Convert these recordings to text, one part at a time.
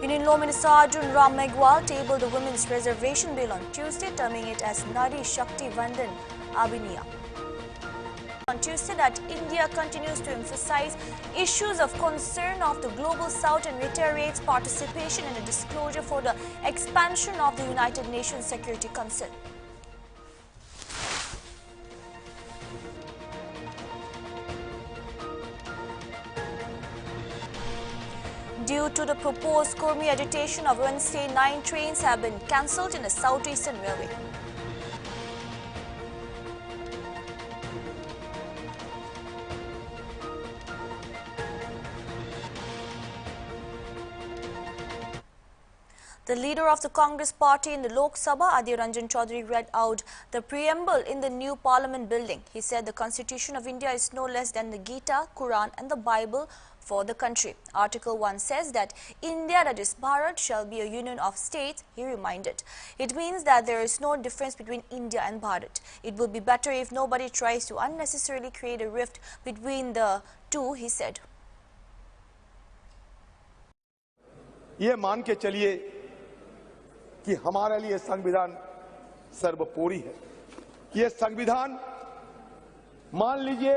Union Law Minister Arjun Ram Meghwal tabled the Women's Reservation Bill on Tuesday, terming it as Nari Shakti Vandan Abhiniya. On Tuesday that India continues to emphasize issues of concern of the Global South and reiterates participation in a disclosure for the expansion of the United Nations Security Council. Due to the proposed Kurmi agitation of Wednesday, 9 trains have been cancelled in the Southeastern Railway. The leader of the Congress party in the Lok Sabha, Adhir Ranjan Chaudhary, read out the preamble in the new Parliament building. He said the Constitution of India is no less than the Gita, Quran and the Bible for the country. Article 1 says that India, that is Bharat, shall be a union of states, he reminded. It means that there is no difference between India and Bharat. It would be better if nobody tries to unnecessarily create a rift between the two, he said. ये मान के चलिए कि हमारे लिए संविधान सर्वोपरि है। ये संविधान मान लीजिए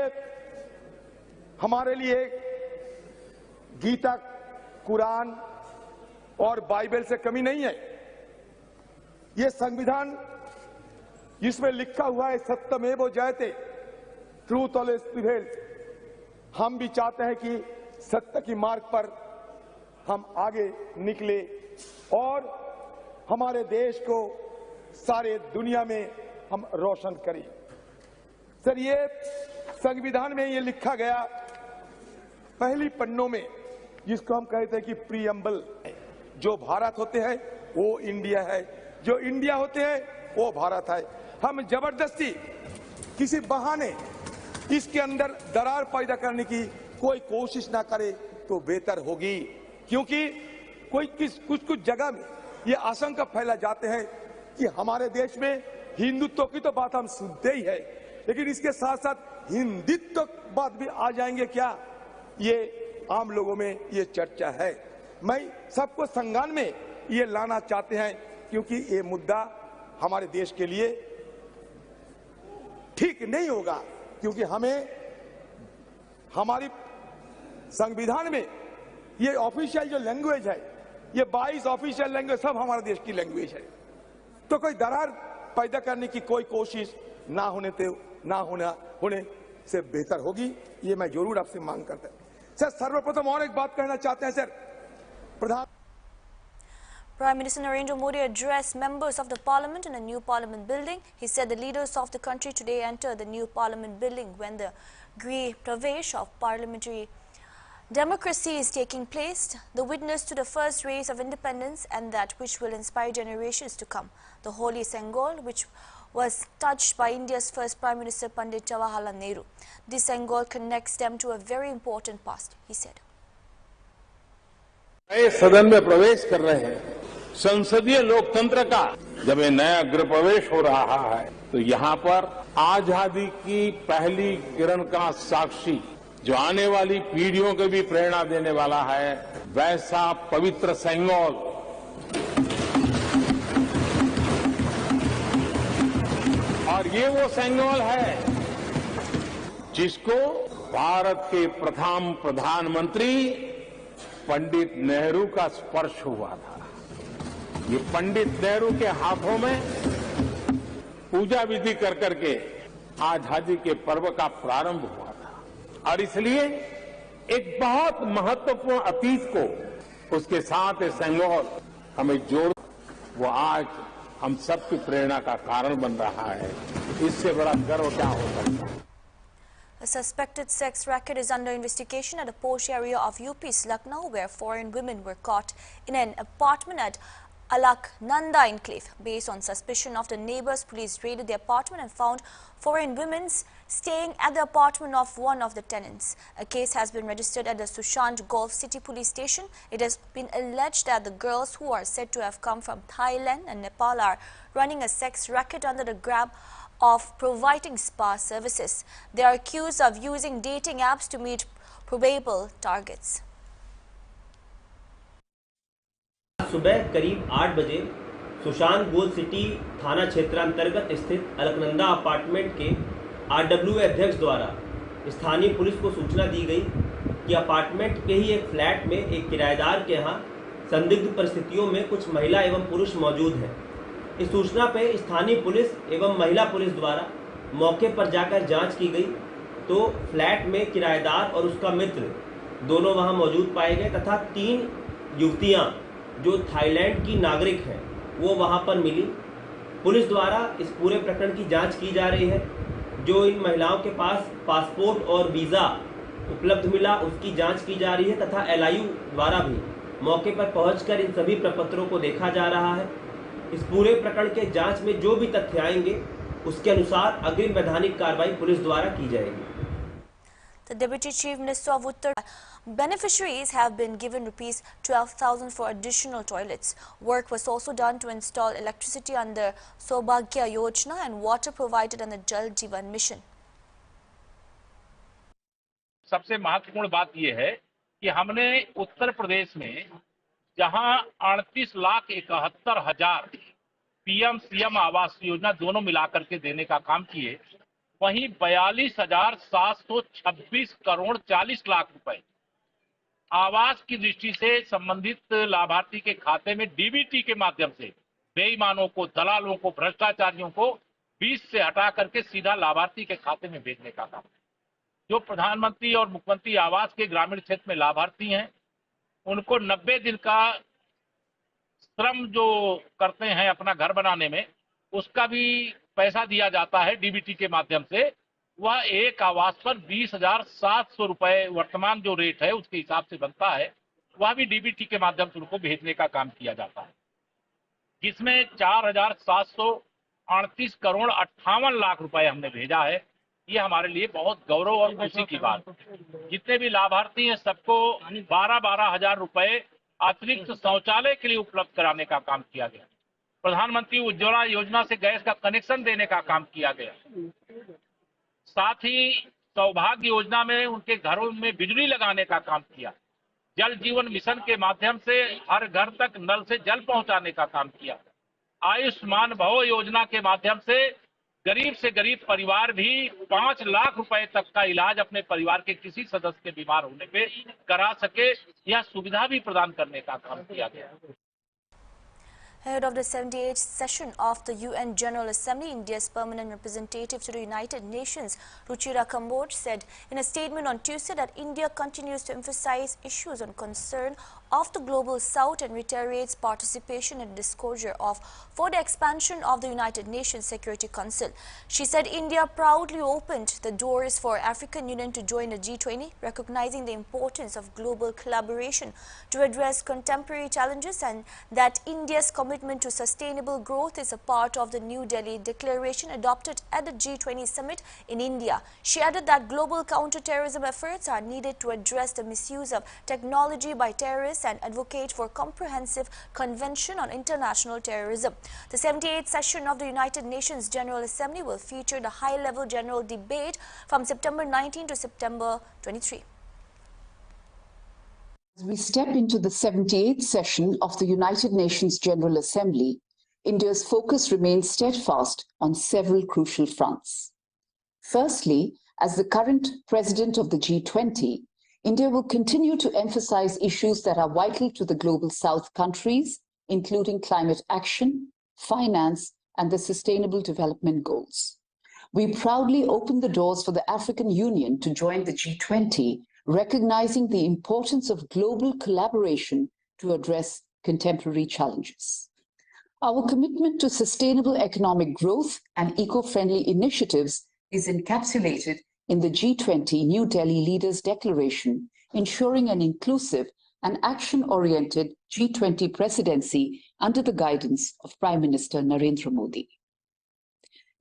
हमारे लिए गीता, कुरान और बाइबल से कमी नहीं है। ये संविधान जिसमें लिखा हुआ है सत्यमेव जयते, ट्रूथ ऑलवेज प्रिवेल्स। हम भी चाहते हैं कि सत्य की मार्ग पर हम आगे निकले और हमारे देश को सारे दुनिया में हम रोशन करें। सर, ये संविधान में ये लिखा गया पहली पन्नों में, जिसको हम कहते हैं कि प्रीएम्बल, जो भारत होते हैं वो इंडिया है, जो इंडिया होते हैं वो भारत है। हम जबरदस्ती किसी बहाने इसके अंदर दरार पैदा करने की कोई कोशिश ना करे तो बेहतर होगी, क्योंकि कुछ जगह में ये आशंका फैला जाते हैं कि हमारे देश में हिंदुत्व की तो बात हम सुनते ही है, लेकिन इसके साथ साथ हिंदुत्व बात भी आ जाएंगे क्या, ये आम लोगों में ये चर्चा है। मैं सबको संज्ञान में ये लाना चाहते हैं, क्योंकि ये मुद्दा हमारे देश के लिए ठीक नहीं होगा, क्योंकि हमें हमारी संविधान में ये ऑफिशियल जो लैंग्वेज है, ये 22 ऑफिशियल लैंग्वेज सब हमारे देश की लैंग्वेज है, तो कोई दरार पैदा करने की कोई कोशिश ना होने से बेहतर होगी। ये मैं जरूर आपसे मांग करता हूं। सर, सर्वप्रथम और एक बात कहना चाहते हैं sir. Prime Minister Narendra Modi addressed members of the parliament in a new parliament building. He said the leaders of the country today entered the new parliament building when the Grih Pravesh of parliamentary democracy is taking place, the witness to the first rays of independence and that which will inspire generations to come. The Holy Sengol, which was touched by India's first Prime Minister Pandit Jawaharlal Nehru. This Sengol connects them to a very important past, he said. नए सदन में प्रवेश कर रहे हैं। संसदीय लोकतंत्र का जब ये नया गृह प्रवेश हो रहा है, तो यहाँ पर आजादी की पहली किरण का साक्षी, जो आने वाली पीढ़ियों को भी प्रेरणा देने वाला है, वैसा पवित्र सेंगोल और ये वो सेंगोल है जिसको भारत के प्रथम प्रधानमंत्री पंडित नेहरू का स्पर्श हुआ था। ये पंडित नेहरू के हाथों में पूजा विधि कर करके आजादी के पर्व का प्रारंभ हुआ था और इसलिए एक बहुत महत्वपूर्ण अतीत को उसके साथ ये सेंगोल हमें जोड़, वो आज हम सबकी प्रेरणा का कारण बन रहा है। इससे बड़ा गर्व क्या हो सकता है। A suspected sex racket is under investigation at a posh area of UP's Lucknow, where foreign women were caught in an apartment at Alaknanda enclave. Based on suspicion of the neighbors, police raided the apartment and found foreign women staying at the apartment of one of the tenants. A case has been registered at the Sushant Golf City Police Station. It has been alleged that the girls, who are said to have come from Thailand and Nepal, are running a sex racket under the grab of providing spa services. They are accused of using dating apps to meet probable targets. सुबह करीब 8 बजे Sushant gold city थाना क्षेत्रांतर्गत स्थित Alaknanda apartment के RWA अध्यक्ष द्वारा स्थानीय police को सूचना दी गई कि अपार्टमेंट के ही एक फ्लैट में एक किराएदार के यहाँ संदिग्ध परिस्थितियों में कुछ महिला एवं पुरुष मौजूद हैं। इस सूचना पर स्थानीय पुलिस एवं महिला पुलिस द्वारा मौके पर जाकर जांच की गई तो फ्लैट में किराएदार और उसका मित्र दोनों वहां मौजूद पाए गए तथा 3 युवतियां जो थाईलैंड की नागरिक हैं वो वहां पर मिली। पुलिस द्वारा इस पूरे प्रकरण की जांच की जा रही है। जो इन महिलाओं के पास पासपोर्ट और वीज़ा उपलब्ध मिला उसकी जांच की जा रही है तथा LIU द्वारा भी मौके पर पहुंचकर इन सभी प्रपत्रों को देखा जा रहा है। इस पूरे प्रकरण के जांच में जो भी तथ्य आएंगे उसके अनुसार अग्रिम वैधानिक कार्रवाई पुलिस द्वारा की जाएगी। The Deputy Chief Minister of Uttar beneficiaries have been given rupees 12,000 for additional toilets. Work was also done to install electricity under Saubhagya Yojana and water provided under Jal Jeevan Mission. सबसे महत्वपूर्ण बात यह है कि हमने उत्तर प्रदेश में जहां 38,71,000 PM CM Awas Yojana दोनों मिलाकर के देने का काम किए, वहीं 42,726 करोड़ 40 लाख रुपए आवास की दृष्टि से संबंधित लाभार्थी के खाते में DBT के माध्यम से बेईमानों को, दलालों को, भ्रष्टाचारियों को बीच से हटा करके सीधा लाभार्थी के खाते में भेजने का काम। जो प्रधानमंत्री और मुख्यमंत्री आवास के ग्रामीण क्षेत्र में लाभार्थी हैं उनको 90 दिन का श्रम जो करते हैं अपना घर बनाने में उसका भी पैसा दिया जाता है DBT के माध्यम से। वह एक आवास पर 20,700 रुपए वर्तमान जो रेट है उसके हिसाब से बनता है, वह भी DBT के माध्यम से उनको भेजने का काम किया जाता है, जिसमें 4,738 करोड़ 58 लाख रुपए हमने भेजा है। ये हमारे लिए बहुत गौरव और खुशी की बात है। जितने भी लाभार्थी हैं सबको 12-12 हजार रुपए अतिरिक्त शौचालय के लिए उपलब्ध कराने का काम किया गया। प्रधानमंत्री उज्ज्वला योजना से गैस का कनेक्शन देने का काम किया गया। साथ ही सौभाग्य योजना में उनके घरों में बिजली लगाने का काम किया। जल जीवन मिशन के माध्यम से हर घर तक नल से जल पहुंचाने का काम किया। आयुष्मान भव योजना के माध्यम से गरीब परिवार भी 5 लाख रुपए तक का इलाज अपने परिवार के किसी सदस्य के बीमार होने पे करा सके, यह सुविधा भी प्रदान करने का काम किया गया। Head of the 78th session of the UN General Assembly, India's permanent representative to the United Nations, Ruchira Kamboj, said in a statement on Tuesday that India continues to emphasize issues on concern of the global south and reiterates participation and disclosure for the expansion of the United Nations Security Council. She said India proudly opened the doors for African Union to join the G20, recognizing the importance of global collaboration to address contemporary challenges, and that India's commitment to sustainable growth is a part of the New Delhi Declaration adopted at the G20 summit in India. She added that global counter-terrorism efforts are needed to address the misuse of technology by terrorists and advocate for comprehensive convention on international terrorism. The 78th session of the United Nations General Assembly will feature the high-level general debate from September 19 to September 23. As we step into the 78th session of the United Nations General Assembly, India's focus remains steadfast on several crucial fronts. Firstly, as the current president of the G20, India will continue to emphasize issues that are vital to the global South countries, including climate action, finance, and the Sustainable Development Goals. We proudly open the doors for the African Union to join the G20, recognizing the importance of global collaboration to address contemporary challenges. Our commitment to sustainable economic growth and eco-friendly initiatives is encapsulated in the G20 New Delhi Leaders' Declaration, ensuring an inclusive and action-oriented G20 presidency under the guidance of Prime Minister Narendra Modi.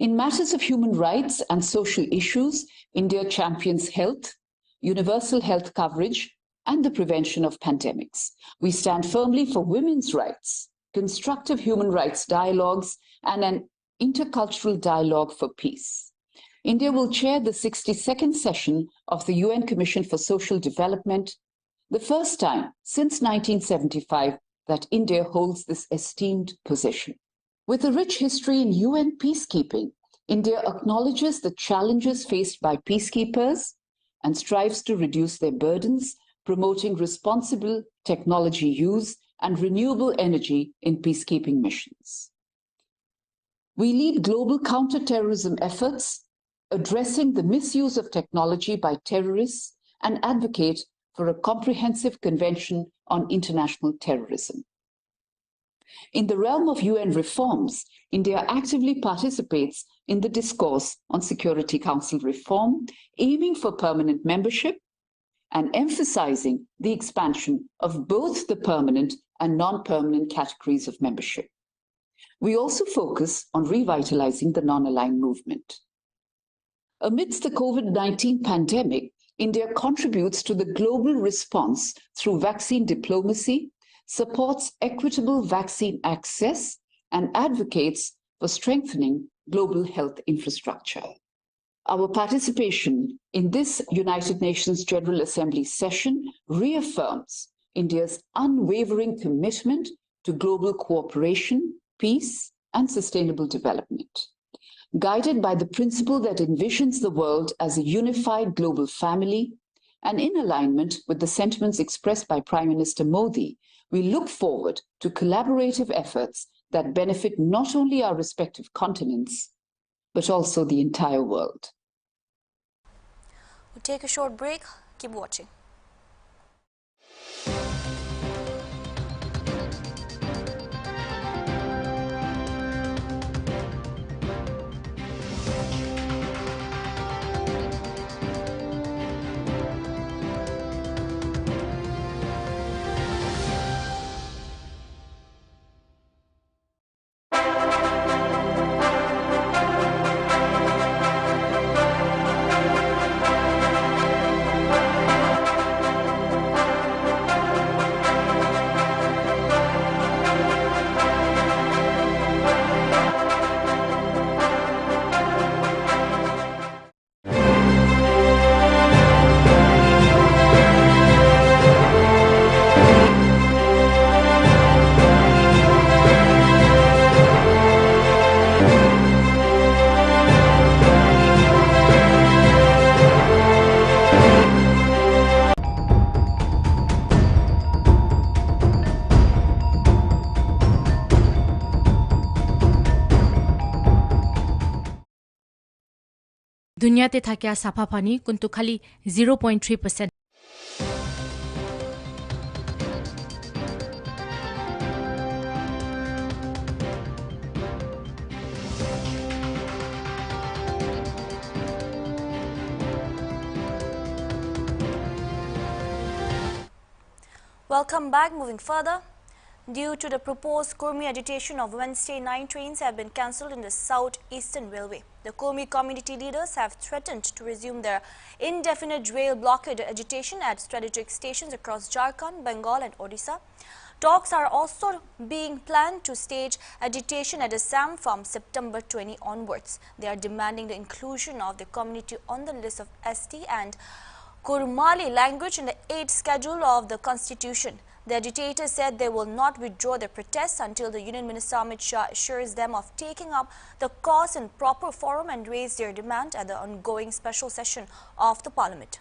In matters of human rights and social issues, India champions health, universal health coverage, and the prevention of pandemics. We stand firmly for women's rights, constructive human rights dialogues, and an intercultural dialogue for peace. India will chair the 62nd session of the UN Commission for Social Development, the first time since 1975 that India holds this esteemed position. With a rich history in UN peacekeeping, India acknowledges the challenges faced by peacekeepers and strives to reduce their burdens, promoting responsible technology use and renewable energy in peacekeeping missions. We lead global counter-terrorism efforts, addressing the misuse of technology by terrorists, and advocate for a comprehensive convention on international terrorism. In the realm of UN reforms, India actively participates in the discourse on Security Council reform, aiming for permanent membership and emphasizing the expansion of both the permanent and non-permanent categories of membership. We also focus on revitalizing the non-aligned movement. Amidst the COVID-19 pandemic, India contributes to the global response through vaccine diplomacy, supports equitable vaccine access, and advocates for strengthening global health infrastructure. Our participation in this United Nations General Assembly session reaffirms India's unwavering commitment to global cooperation, peace, and sustainable development. Guided by the principle that envisions the world as a unified global family, and in alignment with the sentiments expressed by Prime Minister Modi, we look forward to collaborative efforts that benefit not only our respective continents, but also the entire world. We'll take a short break. Keep watching. दुनियाते थाक्या साफा पानी कुंतु खाली 0.3%. Welcome back. Moving further. Due to the proposed Kurmi agitation of Wednesday, 9 trains have been cancelled in the South-Eastern Railway. The Kurmi community leaders have threatened to resume their indefinite rail blockade agitation at strategic stations across Jharkhand, Bengal and Odisha. Talks are also being planned to stage agitation at Assam from September 20 onwards. They are demanding the inclusion of the community on the list of ST and Kurmali language in the 8th schedule of the Constitution. The agitators said they will not withdraw their protests until the Union Minister Amit Shah assures them of taking up the cause in proper forum and raise their demand at the ongoing special session of the Parliament.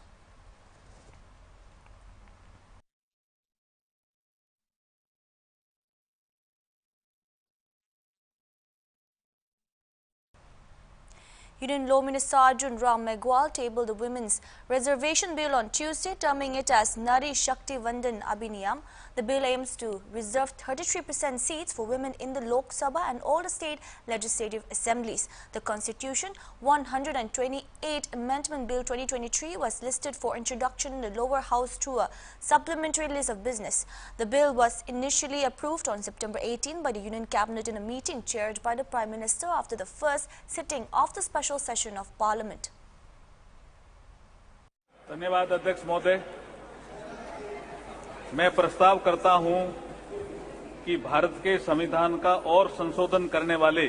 Union Law Minister Arjun Ram Meghwal tabled the Women's Reservation Bill on Tuesday, terming it as Nari Shakti Vandan Abhiniyam. The bill aims to reserve 33% seats for women in the Lok Sabha and all the state legislative assemblies. The Constitution 128 Amendment Bill 2023 was listed for introduction in the lower house through a supplementary list of business. The bill was initially approved on September 18 by the Union Cabinet in a meeting chaired by the Prime Minister after the first sitting of the special session of Parliament. धन्यवाद अध्यक्ष महोदय। मैं प्रस्ताव करता हूं कि भारत के संविधान का और संशोधन करने वाले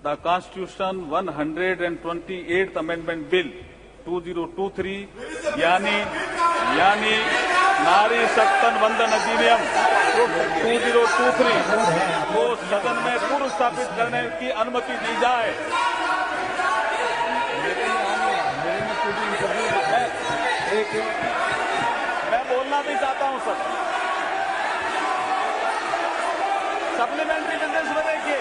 the constitution 128th amendment bill 2023 यानी नारी सत्तन वंदन अधिनियम 2023 को सदन में पूर्व स्थापित करने की अनुमति दी जाए। मैं बोलना भी चाहता हूं सर। सप्लीमेंट्री बिजनेस में देखिए,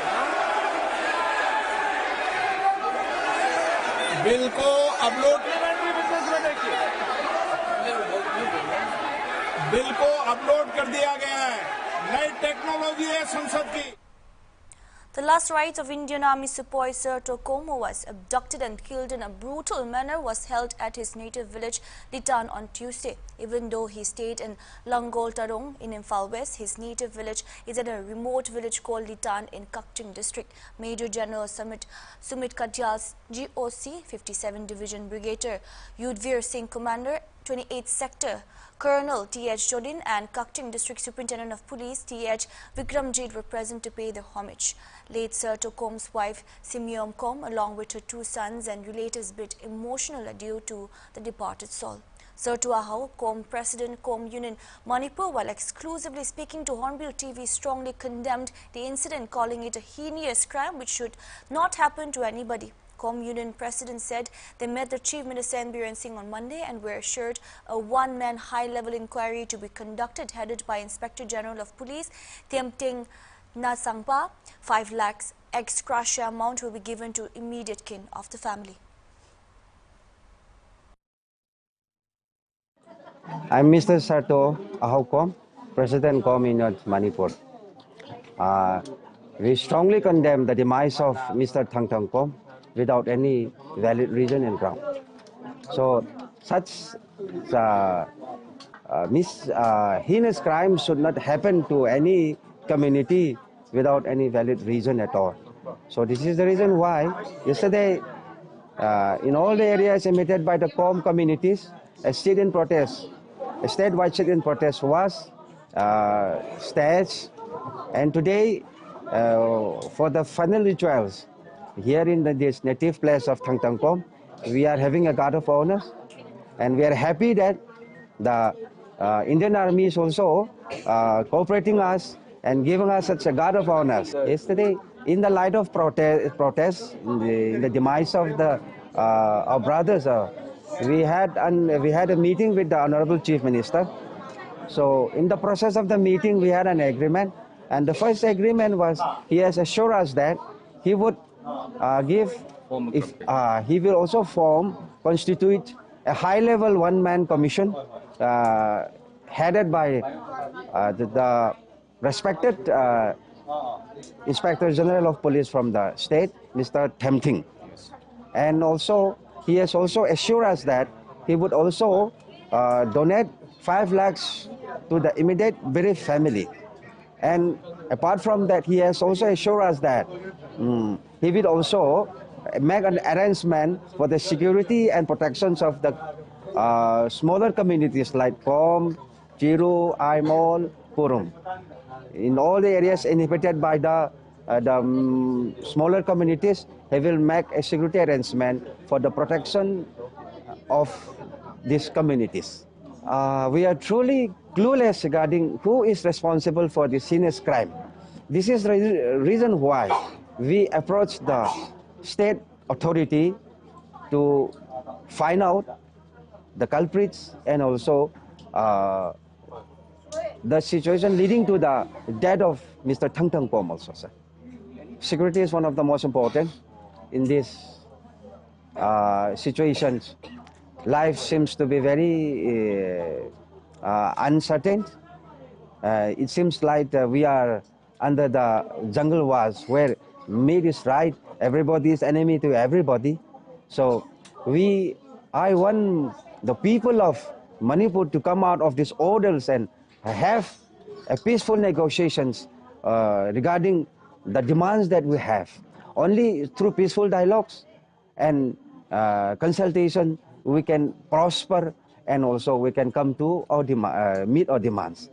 बिल को अपलोड सप्लीमेंट्री बिजनेस में देखिए, बिल को अपलोड कर दिया गया है। नई टेक्नोलॉजी है संसद की। The last rites of Indian Army Sepoy Sir Tokomo was abducted and killed in a brutal manner was held at his native village Litan on Tuesday. Even though he stayed in Langol Tarong in Imphal West, his native village is at a remote village called Litan in Kakching district. Major General Sumit Katyal's GOC 57 Division Brigadier Yudhvir Singh Commander 28th Sector Colonel T.H. Jodin and Kakching District Superintendent of Police T.H. Vikramjit were present to pay their homage. Late Sir Tokom's wife Simyom Kom along with her two sons and relatives bid emotional adieu to the departed soul. Sir Tuahau, Kom President Kom Union Manipur, while exclusively speaking to HornbillTV, strongly condemned the incident, calling it a heinous crime which should not happen to anybody. Com Union President said they met the Chief Minister N. Biren Singh on Monday and were assured a one-man high-level inquiry to be conducted headed by Inspector General of Police Thiamting Nasangpa. 5 lakhs ex gratia amount will be given to immediate kin of the family. I'm Mr. Sarto Ahaukom, President Com Union Manipur. We strongly condemn the demise of Mr. Thangthang Kom without any valid reason and ground. So such heinous crimes should not happen to any community without any valid reason at all. So this is the reason why yesterday in all the areas emitted by the Com communities, a sit-in protest, a statewide sit-in protest was staged, and today for the final rituals here in this native place of Thangthang Kom, we are having a guard of honor, and we are happy that the Indian Army is also cooperating us and giving us such a guard of honor. Yesterday, in the light of protest, in the demise of our brothers, we had a meeting with the Honorable Chief Minister. So in the process of the meeting, we had an agreement, and the first agreement was he has assured us that he would he will also constitute a high-level one-man commission headed by the respected Inspector General of Police from the state, Mr. Thiamting. And also, he has also assured us that he would also donate 5 lakhs to the immediate bereaved family. And apart from that, he has also assured us that he will also make an arrangement for the security and protections of the smaller communities like Kom, Chiru, Aimol, Purum. In all the areas inhabited by the smaller communities, he will make a security arrangement for the protection of these communities. We are truly clueless regarding who is responsible for this heinous crime. This is the reason why we approached the state authority to find out the culprits and also the situation leading to the death of Mr. Thangthang Kom also, sir. Security is one of the most important in these situations. Life seems to be very uncertain. It seems like we are under the jungle wars where meat is right, everybody is enemy to everybody. So I want the people of Manipur to come out of these orders and have a peaceful negotiations regarding the demands that we have. Only through peaceful dialogues and consultation we can prosper, and also we can come to our meet our demands.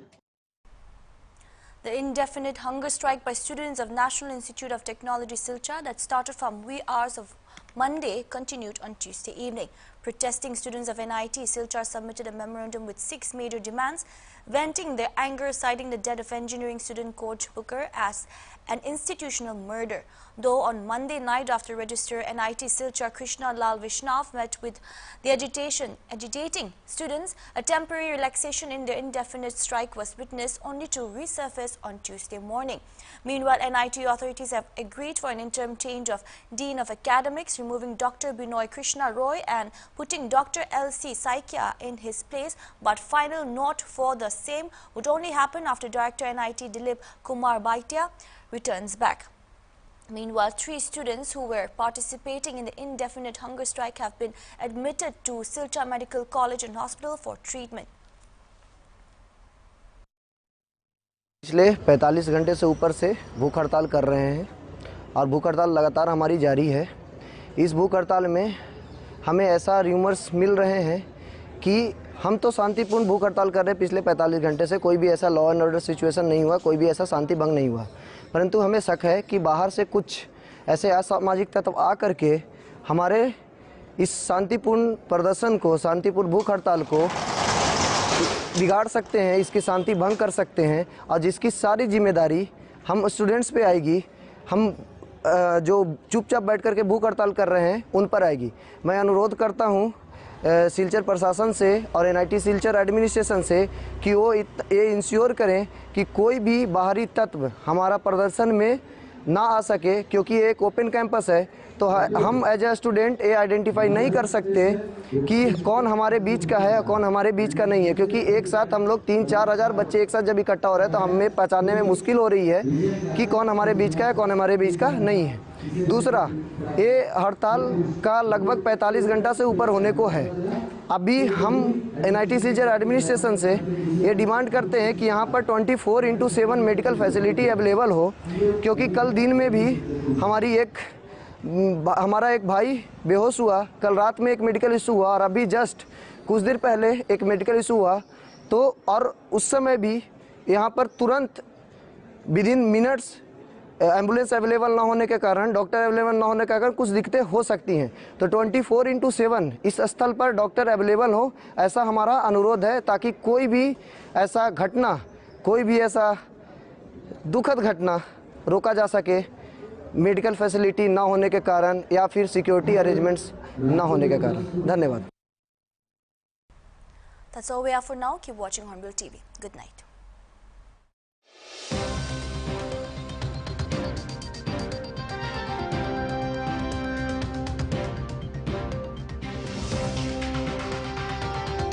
The indefinite hunger strike by students of National Institute of Technology Silchar that started from wee hours of Monday continued on Tuesday evening. Protesting students of NIT Silchar submitted a memorandum with 6 major demands, venting their anger, citing the death of engineering student Coach Booker as an institutional murder. Though on Monday night after register, NIT Silchar Krishna Lal Vishnav met with the agitating students, a temporary relaxation in their indefinite strike was witnessed only to resurface on Tuesday morning. Meanwhile, NIT authorities have agreed for an interim change of Dean of Academics, removing Dr. Binoy Krishna Roy and putting Dr. L.C. Saikia in his place, but final note for the same would only happen after Director NIT Dilip Kumar Baitia returns back. Meanwhile, 3 students who were participating in the indefinite hunger strike have been admitted to Silchar Medical College and Hospital for treatment. पिछले 45 घंटे से ऊपर से भूख हड़ताल कर रहे हैं और भूख हड़ताल लगातार हमारी जारी है। इस भूख हड़ताल में हमें ऐसा र्यूमर्स मिल रहे हैं कि हम तो शांतिपूर्ण भूख हड़ताल कर रहे हैं। पिछले 45 घंटे से कोई भी ऐसा लॉ एंड ऑर्डर सिचुएशन नहीं हुआ, कोई भी ऐसा शांति भंग नहीं हुआ, परंतु हमें शक है कि बाहर से कुछ ऐसे असामाजिक तत्व आकर के हमारे इस शांतिपूर्ण प्रदर्शन को, शांतिपूर्ण भूख हड़ताल को बिगाड़ सकते हैं, इसकी शांति भंग कर सकते हैं और जिसकी सारी जिम्मेदारी हम स्टूडेंट्स पे आएगी। हम जो चुपचाप बैठ कर के भूख हड़ताल कर रहे हैं उन पर आएगी। मैं अनुरोध करता हूं सिलचर प्रशासन से और NIT सिलचर एडमिनिस्ट्रेशन से कि वो ये इंश्योर करें कि कोई भी बाहरी तत्व हमारा प्रदर्शन में ना आ सके, क्योंकि एक ओपन कैंपस है तो हम एज ए स्टूडेंट ये आइडेंटिफाई नहीं कर सकते कि कौन हमारे बीच का है और कौन हमारे बीच का नहीं है, क्योंकि एक साथ हम लोग 3-4 हज़ार बच्चे एक साथ जब इकट्ठा हो रहे हैं तो हमें पहचानने में मुश्किल हो रही है कि कौन हमारे बीच का है, कौन हमारे बीच का नहीं है। दूसरा, ये हड़ताल का लगभग 45 घंटा से ऊपर होने को है। अभी हम NIT सिलचर एडमिनिस्ट्रेशन से ये डिमांड करते हैं कि यहाँ पर 24/7 मेडिकल फैसिलिटी अवेलेबल हो, क्योंकि कल दिन में भी हमारा एक भाई बेहोश हुआ, कल रात में एक मेडिकल इशू हुआ और अभी जस्ट कुछ देर पहले एक मेडिकल इशू हुआ। तो और उस समय भी यहाँ पर तुरंत with in minutes ambulance available ना होने के कारण, डॉक्टर अवेलेबल ना होने के कारण कुछ दिक्कतें हो सकती हैं। तो 24/7 इस स्थल पर डॉक्टर अवेलेबल हो, ऐसा हमारा अनुरोध है, ताकि कोई भी ऐसा घटना, कोई भी ऐसा दुखद घटना रोका जा सके मेडिकल फैसिलिटी ना होने के कारण या फिर सिक्योरिटी अरेंजमेंट्स ना होने के कारण। धन्यवाद। That's all we have for now. Keep watching Hornbill TV. Good night.